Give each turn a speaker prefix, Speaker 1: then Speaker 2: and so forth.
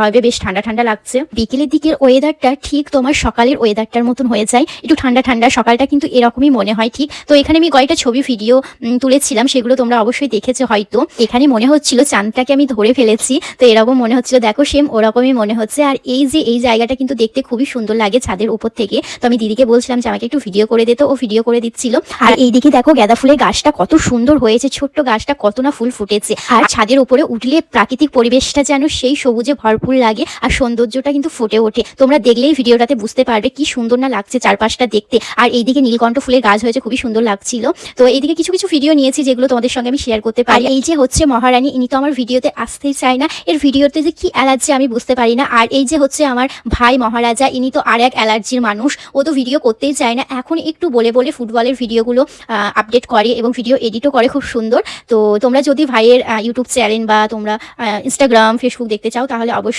Speaker 1: হবে, বেশ ঠান্ডা ঠান্ডা লাগছে। বিকেলের দিকের ওয়েদারটা ঠিক তোমার সকালের ওয়েদারটার মতন হয়ে যায়, একটু ঠান্ডা ঠান্ডা। সকালটা কিন্তু এরকমই মনে হয় ঠিক। তো এখানে আমি কয়েকটা ছবি ভিডিও তুলেছিলাম, সেগুলো তোমরা অবশ্যই দেখেছো হয়তো। এখানে মনে হচ্ছিল চাঁদটাকে আমি ধরে ফেলেছি, তো এরকম মনে হচ্ছিল, দেখো সেম ওরকমই মনে হচ্ছে। আর এই জায়গাটা কিন্তু দেখতে খুবই সুন্দর লাগে ছাদের উপর থেকে। তো আমি দিদিকে বলছিলাম যে আমাকে একটু ভিডিও করে দিতে, ও ভিডিও করে দিচ্ছিল। আর এইদিকে দেখো গাঁদা ফুলের গাছটা কত সুন্দর হয়েছে, ছোট্ট গাছটা কত না ফুল ফুটেছে। আর ছাদের উপরে উঠলে প্রাকৃতিক পরিবেশটা যেন সেই সবুজে ভরপুর লাগে, আর সৌন্দর্যটা কিন্তু ফুটে ওঠে। তোমরা দেখলেই ভিডিওটাতে বুঝতে পারবে কি সুন্দর না লাগছে চারপাশটা দেখতে। আর এইদিকে নীলকণ্ঠ ফুলের গাছ হয়েছে, খুবই সুন্দর লাগছিল। তো এইদিকে কিছু কিছু ভিডিও নিয়েছি যেগুলো তোমাদের সঙ্গে আমি শেয়ার করতে পারি। এই যে হচ্ছে মহারানী, ইনি তো আমার ভিডিওতে আসতেই চায় না, এর ভিডিওতে যে কি অ্যালার্জি আমি বুঝতে পারি না। আর এই যে হচ্ছে আমার ভাই মহারাজা, ইনি তো আর এক অ্যালার্জির মানুষ, ও তো ভিডিও করতেই চায় না। এখন একটু বলে বলে ফুটবলের ভিডিওগুলো আপডেট করে এবং ভিডিও এডিটও করে খুব সুন্দর। তো তোমরা যদি ভাইয়ের ইউটিউব চ্যানেল বা তোমরা ইনস্টাগ্রাম ফেসবুক দেখতে চাও তাহলে অবশ্যই